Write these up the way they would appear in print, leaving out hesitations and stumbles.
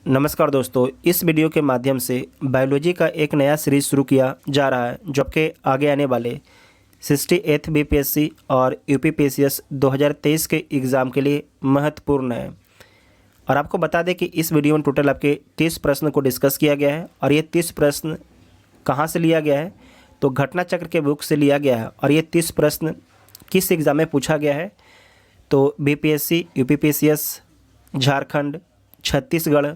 नमस्कार दोस्तों, इस वीडियो के माध्यम से बायोलॉजी का एक नया सीरीज शुरू किया जा रहा है जो आपके आगे आने वाले 68th बीपीएससी और यूपीपीएससीएस 2023 के एग्ज़ाम के लिए महत्वपूर्ण है। और आपको बता दें कि इस वीडियो में टोटल आपके 30 प्रश्न को डिस्कस किया गया है। और ये 30 प्रश्न कहाँ से लिया गया है, तो घटना चक्र के बुक से लिया गया है। और ये 30 प्रश्न किस एग्ज़ाम में पूछा गया है, तो बीपीएससी, यूपीपीएससीएस, झारखंड, छत्तीसगढ़,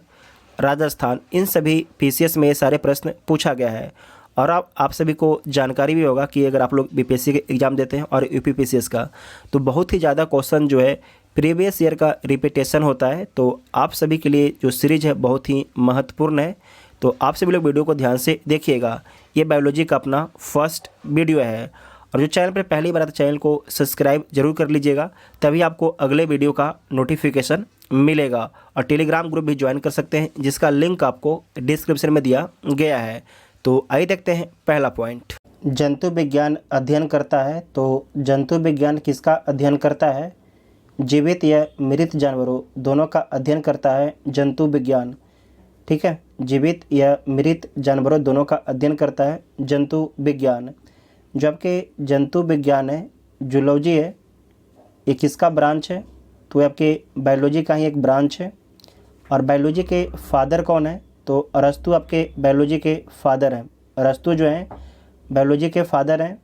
राजस्थान, इन सभी पीसीएस में ये सारे प्रश्न पूछा गया है। और आप सभी को जानकारी भी होगा कि अगर आप लोग बीपीएससी के एग्ज़ाम देते हैं और यूपीपीसीएस का, तो बहुत ही ज़्यादा क्वेश्चन जो है प्रीवियस ईयर का रिपीटेशन होता है। तो आप सभी के लिए जो सीरीज है बहुत ही महत्वपूर्ण है। तो आप सभी लोग वीडियो को ध्यान से देखिएगा। ये बायोलॉजी का अपना फर्स्ट वीडियो है। और जो चैनल पर पहली बार आता है, चैनल को सब्सक्राइब जरूर कर लीजिएगा, तभी आपको अगले वीडियो का नोटिफिकेशन मिलेगा। और टेलीग्राम ग्रुप भी ज्वाइन कर सकते हैं, जिसका लिंक आपको डिस्क्रिप्शन में दिया गया है। तो आइए देखते हैं पहला पॉइंट। जंतु विज्ञान अध्ययन करता है, तो जंतु विज्ञान किसका अध्ययन करता है? जीवित या मृत जानवरों दोनों का अध्ययन करता है जंतु विज्ञान। ठीक है, जीवित या मृत जानवरों दोनों का अध्ययन करता है जंतु विज्ञान। जो आपके जंतु विज्ञान है, जूलॉजी है, ये किसका ब्रांच है? तो ये आपके बायोलॉजी का ही एक ब्रांच है। और बायोलॉजी के फादर कौन है? तो अरस्तु आपके बायोलॉजी के फादर हैं। अरस्तु जो हैं बायोलॉजी के फादर हैं।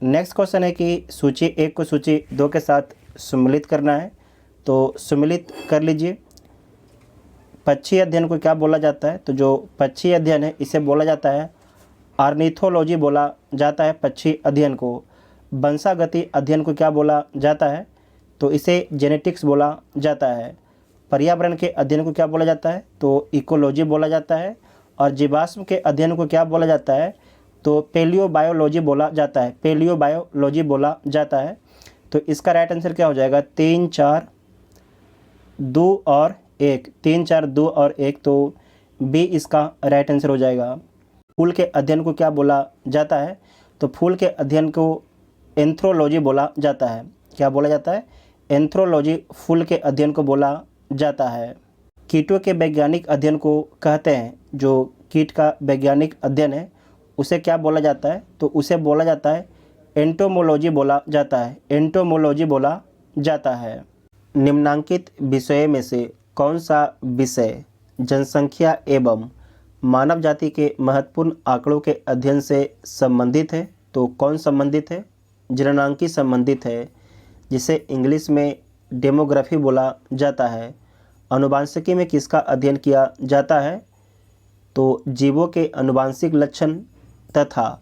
नेक्स्ट क्वेश्चन है कि सूची 1 को सूची 2 के साथ सम्मिलित करना है, तो सम्मिलित कर लीजिए। पक्षी अध्ययन को क्या बोला जाता है? तो जो पक्षी अध्ययन है इसे बोला जाता है ऑर्निथोलॉजी बोला जाता है पक्षी अध्ययन को। वंशागति अध्ययन को क्या बोला जाता है? तो इसे जेनेटिक्स बोला जाता है। पर्यावरण के अध्ययन को क्या बोला जाता है? तो इकोलॉजी बोला जाता है। और जीवाश्म के अध्ययन को क्या बोला जाता है? तो पेलियोबायोलॉजी बोला जाता है। पेलियोबायोलॉजी बोला जाता है। तो इसका राइट आंसर क्या हो जाएगा? 3, 4, 2 और 1। 3, 4, 2 और 1, तो बी इसका राइट आंसर हो जाएगा। फूल के अध्ययन को क्या बोला जाता है? तो फूल के अध्ययन को एंथ्रोलॉजी बोला जाता है। क्या बोला जाता है? एंथ्रोलॉजी फूल के अध्ययन को बोला जाता है। कीटों के वैज्ञानिक अध्ययन को कहते हैं, जो कीट का वैज्ञानिक अध्ययन है उसे क्या बोला जाता है? तो उसे बोला जाता है एंटोमोलॉजी बोला जाता है। एंटोमोलॉजी बोला जाता है। निम्नांकित विषय में से कौन सा विषय जनसंख्या एवं मानव जाति के महत्वपूर्ण आंकड़ों के अध्ययन से संबंधित है? तो कौन संबंधित है? जननांकी संबंधित है, जिसे इंग्लिश में डेमोग्राफी बोला जाता है। आनुवांशिकी में किसका अध्ययन किया जाता है? तो जीवों के आनुवांशिक लक्षण तथा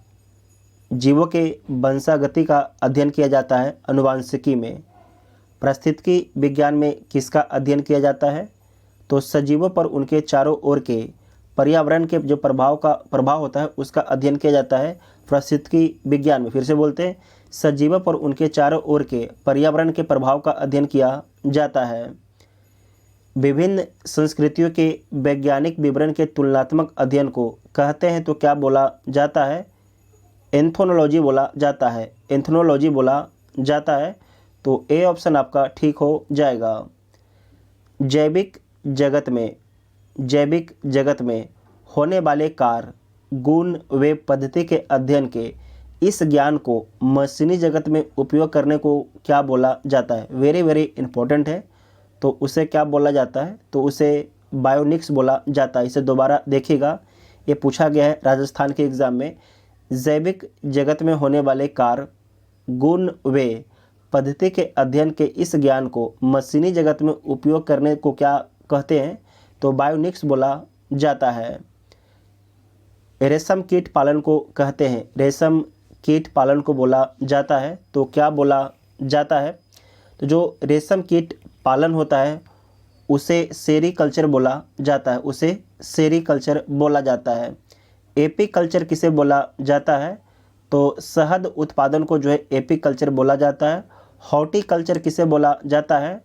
जीवों के वंशागति का अध्ययन किया जाता है आनुवांशिकी में। पारिस्थितिकी विज्ञान में किसका अध्ययन किया जाता है? तो सजीवों पर उनके चारों ओर के पर्यावरण के जो प्रभाव होता है उसका अध्ययन किया जाता है पारिस्थितिकी विज्ञान में। फिर से बोलते हैं, सजीवों पर उनके चारों ओर के पर्यावरण के प्रभाव का अध्ययन किया जाता है। विभिन्न संस्कृतियों के वैज्ञानिक विवरण के तुलनात्मक अध्ययन को कहते हैं, तो क्या बोला जाता है? एंथ्रोनोलॉजी बोला जाता है। एंथ्रोनोलॉजी बोला जाता है। तो ए ऑप्शन आपका ठीक हो जाएगा। जैविक जगत में होने वाले कार्य, गुण व पद्धति के अध्ययन के इस ज्ञान को मशीनी जगत में उपयोग करने को क्या बोला जाता है? वेरी वेरी इंपॉर्टेंट है। तो उसे क्या बोला जाता है? तो उसे बायोनिक्स बोला जाता है। इसे दोबारा देखिएगा, ये पूछा गया है राजस्थान के एग्ज़ाम में। जैविक जगत में होने वाले कार्य, गुण व पद्धति के अध्ययन के इस ज्ञान को मशीनी जगत में उपयोग करने को क्या कहते हैं? तो बायोनिक्स बोला जाता है। रेशम कीट पालन को कहते हैं, रेशम कीट पालन को बोला जाता है। तो क्या बोला जाता है? तो जो रेशम कीट पालन होता है उसे सेरीकल्चर बोला जाता है। उसे सेरीकल्चर बोला जाता है। एपीकल्चर किसे बोला जाता है? तो शहद उत्पादन को जो है एपीकल्चर बोला जाता है। हॉर्टिकल्चर किसे बोला जाता है?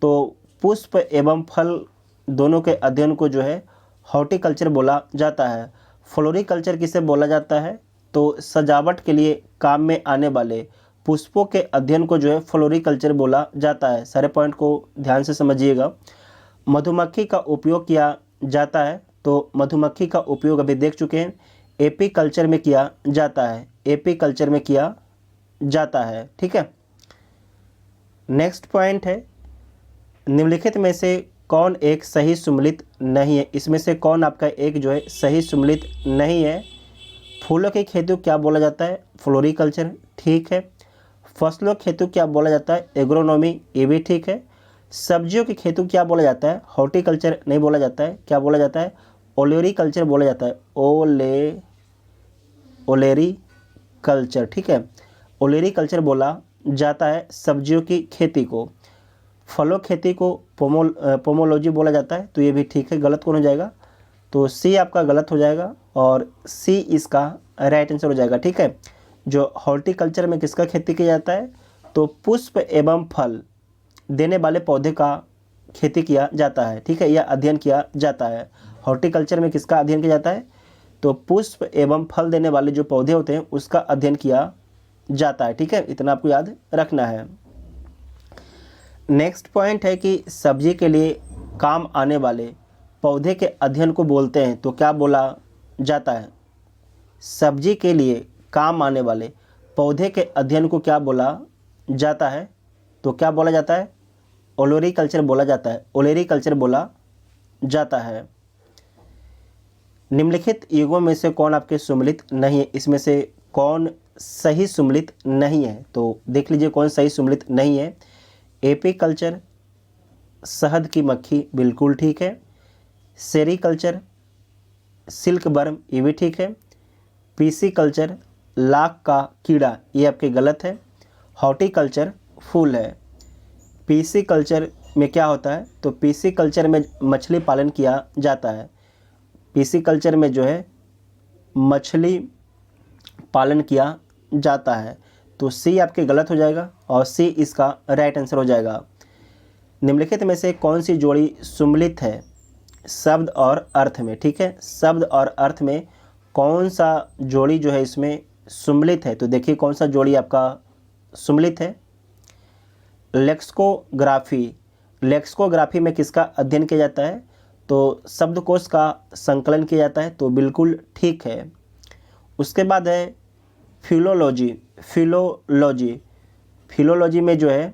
तो पुष्प एवं फल दोनों के अध्ययन को जो है हॉर्टिकल्चर बोला जाता है। फ्लोरिकल्चर किसे बोला जाता है? तो सजावट के लिए काम में आने वाले पुष्पों के अध्ययन को जो है फ्लोरिकल्चर बोला जाता है। सारे पॉइंट को ध्यान से समझिएगा। मधुमक्खी का उपयोग किया जाता है, तो मधुमक्खी का उपयोग अभी देख चुके हैं, एपी कल्चर में किया जाता है, एपी कल्चर में किया जाता है। ठीक है। नेक्स्ट पॉइंट है, निम्नलिखित में से कौन एक सही सुमेलित नहीं है? इसमें से कौन आपका एक जो है सही सुमेलित नहीं है? फूलों की खेती को क्या बोला जाता है? फ्लोरिकल्चर, ठीक है। फसलों की खेती को क्या बोला जाता है? एग्रोनॉमी, ये भी ठीक है। सब्जियों की खेती को क्या बोला जाता है? हॉर्टिकल्चर नहीं बोला जाता है, क्या बोला जाता है? ओलेरीकल्चर बोला जाता है, ओलेरीकल्चर, ठीक है। ओलेरीकल्चर बोला जाता है सब्जियों की खेती को। फलों खेती को पोमोलॉजी बोला जाता है, तो ये भी ठीक है। गलत कौन हो जाएगा? तो सी आपका गलत हो जाएगा और सी इसका राइट आंसर हो जाएगा। ठीक है। जो हॉर्टिकल्चर में किसका खेती किया जाता है? तो पुष्प एवं फल देने वाले पौधे का खेती किया जाता है। ठीक है, यह अध्ययन किया जाता है। हॉर्टिकल्चर में किसका अध्ययन किया जाता है? तो पुष्प एवं फल देने वाले जो पौधे होते हैं उसका अध्ययन किया जाता है। ठीक है, इतना आपको याद रखना है। नेक्स्ट पॉइंट है कि सब्जी के लिए काम आने वाले पौधे के अध्ययन को बोलते हैं, तो क्या बोला जाता है? सब्जी के लिए काम आने वाले पौधे के अध्ययन को क्या बोला जाता है? तो क्या बोला जाता है? ओलेरीकल्चर बोला जाता है, ओलेरीकल्चर बोला जाता है। निम्नलिखित युगों में से कौन आपके सुमेलित नहीं है? इसमें से कौन सही सुमेलित नहीं है? तो देख लीजिए कौन सही सुमेलित नहीं है। एपीकल्चर, शहद की मक्खी, बिल्कुल ठीक है। सेरीकल्चर, सिल्क वर्म, ये भी ठीक है। पीसीकल्चर, लाख का कीड़ा, ये आपके गलत है। हॉर्टिकल्चर, फूल है। पीसीकल्चर में क्या होता है? तो पीसीकल्चर में मछली पालन किया जाता है। पीसीकल्चर में जो है मछली पालन किया जाता है, तो सी आपके गलत हो जाएगा और सी इसका राइट आंसर हो जाएगा। निम्नलिखित में से कौन सी जोड़ी सुमेलित है शब्द और अर्थ में? ठीक है, शब्द और अर्थ में कौन सा जोड़ी जो है इसमें सुमेलित है? तो देखिए कौन सा जोड़ी आपका सुमेलित है। लेक्सिकोग्राफी, लेक्सिकोग्राफी में किसका अध्ययन किया जाता है? तो शब्दकोश का संकलन किया जाता है, तो बिल्कुल ठीक है। उसके बाद है फिलोलॉजी, फिलोलॉजी, फिलोलॉजी में जो है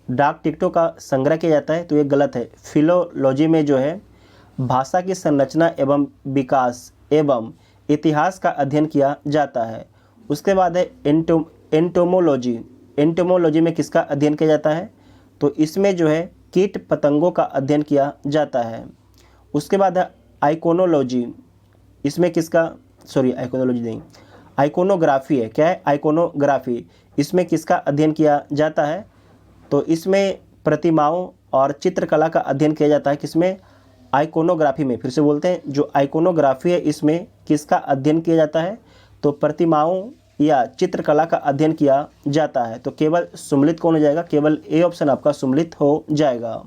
डाक टिकटों का संग्रह किया जाता है, तो ये गलत है। फिलोलॉजी में जो है भाषा की संरचना एवं विकास एवं इतिहास का अध्ययन किया जाता है। उसके बाद है एंटोमोलॉजी, एंटोमोलॉजी में किसका अध्ययन किया जाता है? तो इसमें जो है कीट पतंगों का अध्ययन किया जाता है। उसके बाद है आइकोनोलॉजी, इसमें किसका, आइकोनोलॉजी नहीं, आइकोनोग्राफी है। क्या है? आइकोनोग्राफी, इसमें किसका अध्ययन किया जाता है? तो इसमें प्रतिमाओं और चित्रकला का अध्ययन किया जाता है। किसमें? आइकोनोग्राफी में। फिर से बोलते हैं, जो आइकोनोग्राफी है इसमें किसका अध्ययन किया जाता है? तो प्रतिमाओं या चित्रकला का अध्ययन किया जाता है। तो केवल सुमेलित कौन हो जाएगा? केवल ए ऑप्शन आपका सुमेलित हो जाएगा।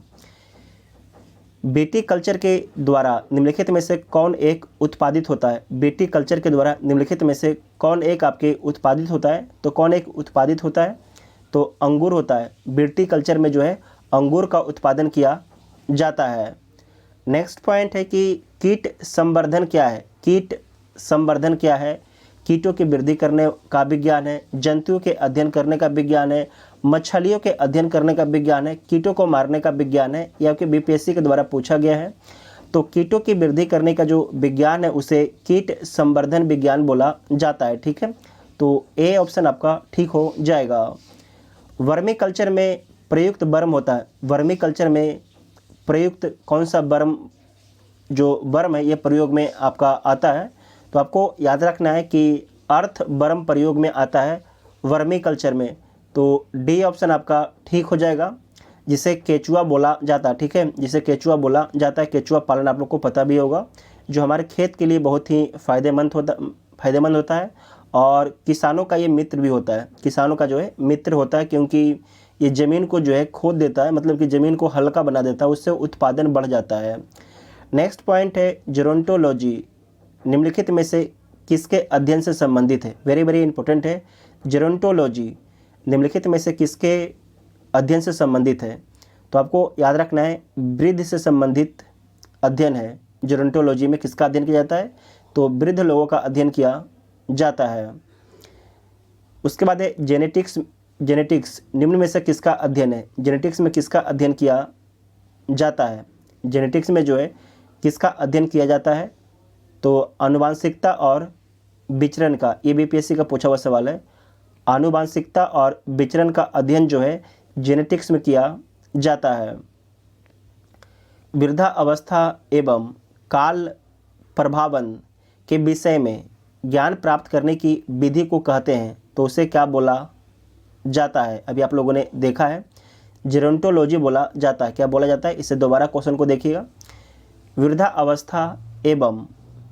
बीटी कल्चर के द्वारा निम्नलिखित में से कौन एक उत्पादित होता है? बीटी कल्चर के द्वारा निम्नलिखित में से कौन एक आपके उत्पादित होता है? तो कौन एक उत्पादित होता है? तो अंगूर होता है। बीटी कल्चर में जो है अंगूर का उत्पादन किया जाता है। नेक्स्ट पॉइंट है कि कीट संवर्धन क्या है? कीट संवर्धन क्या है? कीटों की वृद्धि करने का विज्ञान है, जंतुओं के अध्ययन करने का विज्ञान है, मछलियों के अध्ययन करने का विज्ञान है, कीटों को मारने का विज्ञान है। यह आपके बीपीएससी के द्वारा पूछा गया है। तो कीटों की वृद्धि करने का जो विज्ञान है उसे कीट संवर्धन विज्ञान बोला जाता है। ठीक है, तो ए ऑप्शन आपका ठीक हो जाएगा। वर्मी कल्चर में प्रयुक्त वर्म होता है। वर्मी कल्चर में प्रयुक्त कौन सा वर्म, जो वर्म है ये प्रयोग में आपका आता है? तो आपको याद रखना है कि अर्थ वर्म प्रयोग में आता है वर्मी कल्चर में। तो डी ऑप्शन आपका ठीक हो जाएगा, जिसे केचुआ बोला जाता है। ठीक है, जिसे केचुआ बोला जाता है। केचुआ पालन आप लोग को पता भी होगा, जो हमारे खेत के लिए बहुत ही फायदेमंद होता है और किसानों का ये मित्र भी होता है। किसानों का जो है मित्र होता है, क्योंकि ये ज़मीन को जो है खोद देता है, मतलब कि ज़मीन को हल्का बना देता है, उससे उत्पादन बढ़ जाता है। नेक्स्ट पॉइंट है जेरोंटोलॉजी, निम्नलिखित में से किसके अध्ययन से संबंधित है? वेरी वेरी इंपॉर्टेंट है। जेरोंटोलॉजी निम्नलिखित में से किसके अध्ययन से संबंधित है? तो आपको याद रखना है वृद्धि से संबंधित अध्ययन है। जेरोंटोलॉजी में किसका अध्ययन किया जाता है? तो वृद्ध लोगों का अध्ययन किया जाता है। उसके बाद है जेनेटिक्स। जेनेटिक्स निम्न में से किसका अध्ययन है? जेनेटिक्स में किसका अध्ययन किया जाता है? जेनेटिक्स में जो है किसका अध्ययन किया जाता है? तो आनुवांशिकता और विचरण का, ये बीपीएससी का पूछा हुआ सवाल है। आनुवांशिकता और विचरण का अध्ययन जो है जेनेटिक्स में किया जाता है। वृद्धावस्था एवं काल प्रभावन के विषय में ज्ञान प्राप्त करने की विधि को कहते हैं, तो उसे क्या बोला जाता है? अभी आप लोगों ने देखा है, जेरोंटोलॉजी बोला जाता है। क्या बोला जाता है? इसे दोबारा क्वेश्चन को देखिएगा। वृद्धावस्था एवं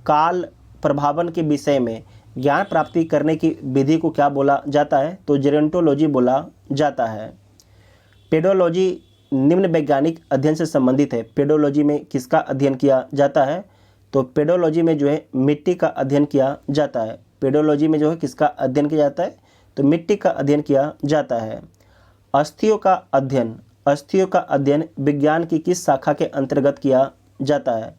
काल प्रभावन के विषय में ज्ञान प्राप्ति करने की विधि को क्या बोला जाता है? तो जेरोंटोलॉजी बोला जाता है। पेडोलॉजी निम्न वैज्ञानिक अध्ययन से संबंधित है। पेडोलॉजी में किसका अध्ययन किया जाता है? तो पेडोलॉजी में जो है मिट्टी का अध्ययन किया जाता है। पेडोलॉजी में जो है किसका अध्ययन किया जाता है? तो मिट्टी का अध्ययन किया जाता है। अस्थियों का अध्ययन, अस्थियों का अध्ययन विज्ञान की किस शाखा के अंतर्गत किया जाता है?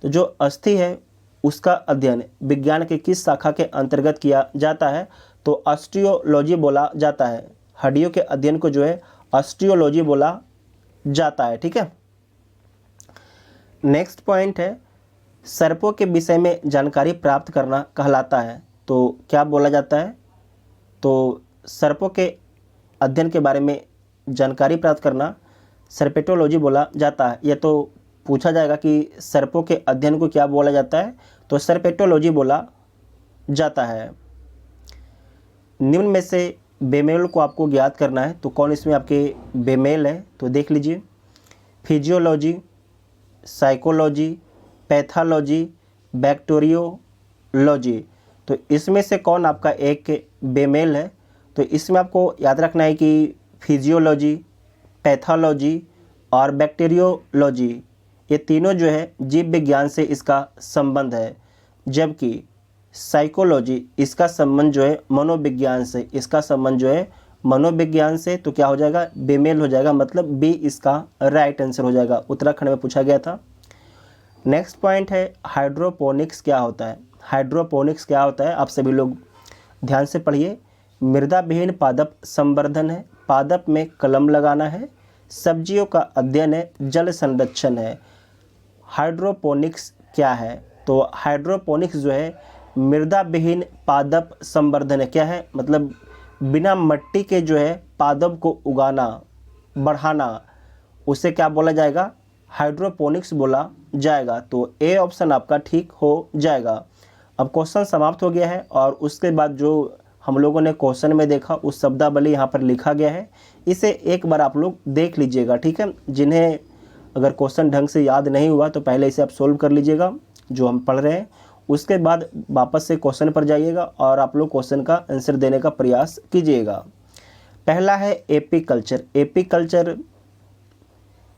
तो जो अस्थि है उसका अध्ययन विज्ञान के किस शाखा के अंतर्गत किया जाता है? तो ऑस्टियोलॉजी बोला जाता है। हड्डियों के अध्ययन को जो है ऑस्टियोलॉजी बोला जाता है। ठीक है। नेक्स्ट पॉइंट है सर्पों के विषय में जानकारी प्राप्त करना कहलाता है, तो क्या बोला जाता है? तो सर्पों के अध्ययन के बारे में जानकारी प्राप्त करना सर्पेटोलॉजी बोला जाता है। यह तो पूछा जाएगा कि सर्पों के अध्ययन को क्या बोला जाता है? तो सर्पेटोलॉजी बोला जाता है। निम्न में से बेमेल को आपको ज्ञात करना है, तो कौन इसमें आपके बेमेल है? तो देख लीजिए, फिजियोलॉजी, साइकोलॉजी, पैथोलॉजी, बैक्टीरियोलॉजी। तो इसमें से कौन आपका एक बेमेल है? तो इसमें आपको याद रखना है कि फिजियोलॉजी, पैथोलॉजी और बैक्टीरियोलॉजी ये तीनों जो है जीव विज्ञान से इसका संबंध है, जबकि साइकोलॉजी इसका संबंध जो है मनोविज्ञान से, इसका संबंध जो है मनोविज्ञान से। तो क्या हो जाएगा? बेमेल हो जाएगा, मतलब बी इसका राइट आंसर हो जाएगा। उत्तराखंड में पूछा गया था। नेक्स्ट पॉइंट है हाइड्रोपोनिक्स क्या होता है? हाइड्रोपोनिक्स क्या होता है? आप सभी लोग ध्यान से पढ़िए। मृदा विहीन पादप संवर्धन है, पादप में कलम लगाना है, सब्जियों का अध्ययन है, जल संरक्षण है। हाइड्रोपोनिक्स क्या है? तो हाइड्रोपोनिक्स जो है मृदा विहीन पादप संवर्धन है। क्या है? मतलब बिना मिट्टी के जो है पादप को उगाना, बढ़ाना, उसे क्या बोला जाएगा? हाइड्रोपोनिक्स बोला जाएगा। तो ए ऑप्शन आपका ठीक हो जाएगा। अब क्वेश्चन समाप्त हो गया है और उसके बाद जो हम लोगों ने क्वेश्चन में देखा उस शब्दावली यहाँ पर लिखा गया है, इसे एक बार आप लोग देख लीजिएगा। ठीक है। जिन्हें अगर क्वेश्चन ढंग से याद नहीं हुआ तो पहले इसे आप सोल्व कर लीजिएगा जो हम पढ़ रहे हैं, उसके बाद वापस से क्वेश्चन पर जाइएगा और आप लोग क्वेश्चन का आंसर देने का प्रयास कीजिएगा। पहला है एपीकल्चर।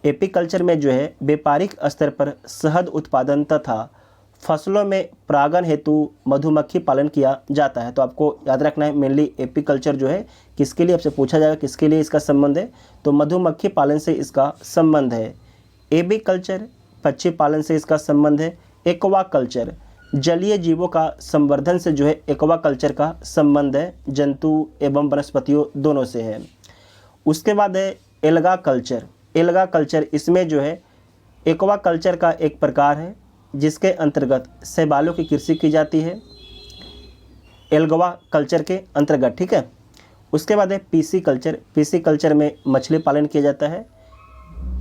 एपीकल्चर में जो है व्यापारिक स्तर पर शहद उत्पादन तथा फसलों में परागण हेतु मधुमक्खी पालन किया जाता है। तो आपको याद रखना है मेनली एपीकल्चर जो है किसके लिए, आपसे पूछा जाएगा किसके लिए इसका संबंध है, तो मधुमक्खी पालन से इसका संबंध है। एबीकल्चर पक्षी पालन से इसका संबंध है। एक्वाकल्चर जलीय जीवों का संवर्धन से जो है एक्वाकल्चर का संबंध है, जंतु एवं वनस्पतियों दोनों से है। उसके बाद है एल्गा कल्चर। एल्गा कल्चर इसमें जो है एक्वाकल्चर का एक प्रकार है जिसके अंतर्गत शैवालों की कृषि की जाती है, एल्गवा कल्चर के अंतर्गत। ठीक है। उसके बाद है पीसी कल्चर। पीसी कल्चर में मछली पालन किया जाता है।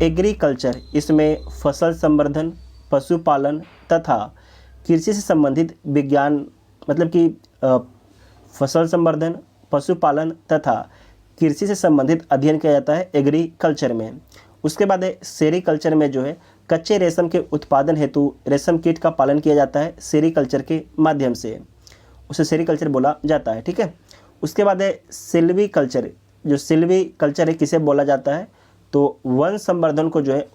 एग्रीकल्चर इसमें फसल संवर्धन, पशुपालन तथा कृषि से संबंधित विज्ञान, मतलब कि फसल संवर्धन, पशुपालन तथा कृषि से संबंधित अध्ययन किया जाता है एग्रीकल्चर में। उसके बाद है सेरीकल्चर में जो है कच्चे रेशम के उत्पादन हेतु रेशम कीट का पालन किया जाता है सेरीकल्चर के माध्यम से, उसे सेरीकल्चर बोला जाता है। ठीक है। उसके बाद है सिल्वी कल्चर। जो सिल्वी कल्चर है किसे बोला जाता है, तो वन संवर्धन को जो है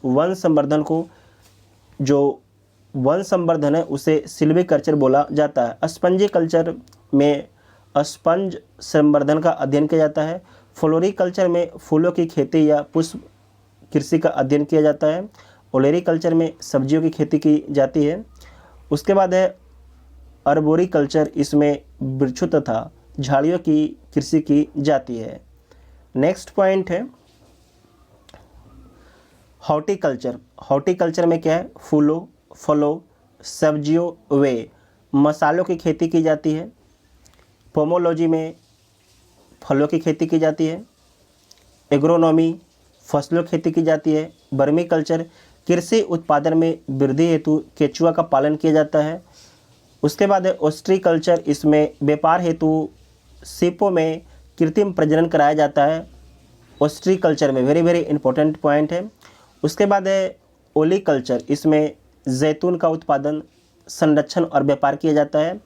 वन संवर्धन है उसे सिल्वी कल्चर बोला जाता है। स्पंजी कल्चर में स्पंज संवर्धन का अध्ययन किया जाता है। फ्लोरिकल्चर में फूलों की खेती या पुष्प कृषि का अध्ययन किया जाता है। ओलेरीकल्चर में सब्जियों की खेती की जाती है। उसके बाद है अर्बोरिकल्चर, इसमें वृक्षों तथा झाड़ियों की कृषि की जाती है। नेक्स्ट पॉइंट है हॉर्टिकल्चर। हॉर्टिकल्चर में क्या है, फूलों, फलों, सब्जियों व मसालों की खेती की जाती है। पोमोलॉजी में फलों की खेती की जाती है। एग्रोनॉमी फसलों की खेती की जाती है। वर्मी कल्चर कृषि उत्पादन में वृद्धि हेतु केचुआ का पालन किया जाता है। उसके बाद है ओस्ट्रीकल्चर, इसमें व्यापार हेतु सीपों में कृत्रिम प्रजनन कराया जाता है। ओस्ट्रीकल्चर में वेरी वेरी इंपॉर्टेंट पॉइंट है। उसके बाद है ओलीकल्चर, इसमें जैतून का उत्पादन, संरक्षण और व्यापार किया जाता है।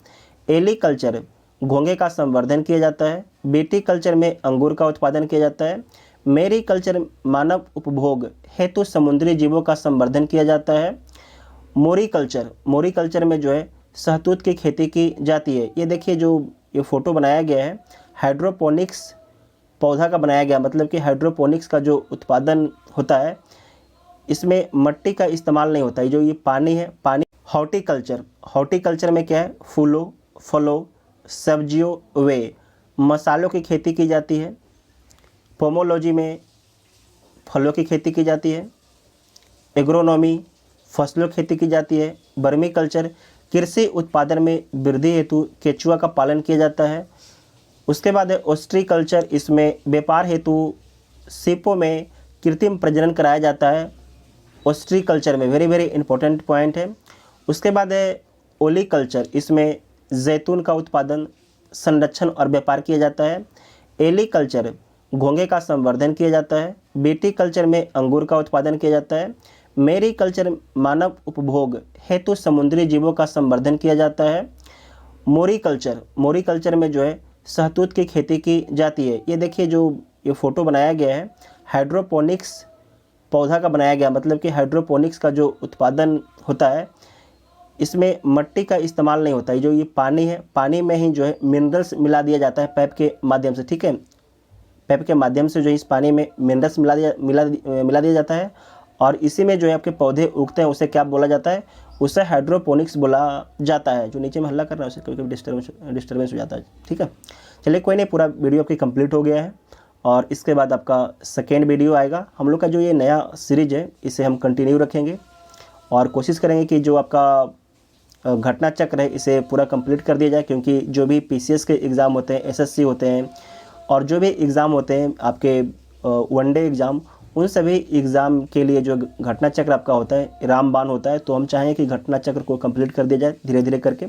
एलीकल्चर घोंघे का संवर्धन किया जाता है। बीटीकल्चर में अंगूर का उत्पादन किया जाता है। मेरीकल्चर मानव उपभोग हेतु समुद्री जीवों का संवर्धन किया जाता है। मोरीकल्चर में जो है शहतूत की खेती की जाती है। ये देखिए जो ये फ़ोटो बनाया गया है हाइड्रोपोनिक्स पौधा का बनाया गया, मतलब कि हाइड्रोपोनिक्स का जो उत्पादन होता है इसमें मिट्टी का इस्तेमाल नहीं होता है, जो ये पानी है, पानी। हॉर्टिकल्चर में क्या है, फूलों, फलों, सब्जियों व मसालों की खेती की जाती है। पोमोलॉजी में फलों की खेती की जाती है। एग्रोनॉमी फसलों की खेती की जाती है। वर्मी कल्चर कृषि उत्पादन में वृद्धि हेतु केचुआ का पालन किया जाता है। उसके बाद है ओस्ट्रीकल्चर, इसमें व्यापार हेतु सीपों में कृत्रिम प्रजनन कराया जाता है। ओस्ट्रीकल्चर में वेरी वेरी इंपॉर्टेंट पॉइंट है। उसके बाद है ओलीकल्चर, इसमें जैतून का उत्पादन, संरक्षण और व्यापार किया जाता है। एलीकल्चर घोंघे का संवर्धन किया जाता है। बीटीकल्चर में अंगूर का उत्पादन किया जाता है। मेरीकल्चर मानव उपभोग हेतु समुद्री जीवों का संवर्धन किया जाता है। मोरीकल्चर में जो है शहतूत की खेती की जाती है। ये देखिए जो ये फ़ोटो बनाया गया है हाइड्रोपोनिक्स पौधा का बनाया गया, मतलब कि हाइड्रोपोनिक्स का जो उत्पादन होता है इसमें मिट्टी का इस्तेमाल नहीं होता है, जो ये पानी है, पानी में ही जो है मिनरल्स मिला दिया जाता है पाइप के माध्यम से। ठीक है, पाइप के माध्यम से जो इस पानी में मिनरल्स मिला दिया जाता है और इसी में जो है आपके पौधे उगते हैं। उसे क्या बोला जाता है, उसे हाइड्रोपोनिक्स बोला जाता है। जो नीचे में हल्ला कर रहा है उसे कभी कभी डिस्टर्बेंस हो जाता है। ठीक है, चलिए कोई नहीं, पूरा वीडियो आपकी कंप्लीट हो गया है और इसके बाद आपका सेकेंड वीडियो आएगा। हम लोग का जो ये नया सीरीज है इसे हम कंटिन्यू रखेंगे और कोशिश करेंगे कि जो आपका घटना चक्र है इसे पूरा कंप्लीट कर दिया जाए, क्योंकि जो भी पीसीएस के एग्ज़ाम होते हैं, एसएससी होते हैं और जो भी एग्ज़ाम होते हैं आपके वनडे एग्ज़ाम, उन सभी एग्ज़ाम के लिए जो घटना चक्र आपका होता है रामबाण होता है। तो हम चाहें कि घटना चक्र को कंप्लीट कर दिया जाए धीरे धीरे करके।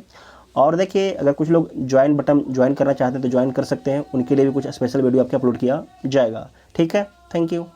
और देखिए अगर कुछ लोग ज्वाइन करना चाहते हैं तो ज्वाइन कर सकते हैं, उनके लिए भी कुछ स्पेशल वीडियो आपके अपलोड किया जाएगा। ठीक है, थैंक यू।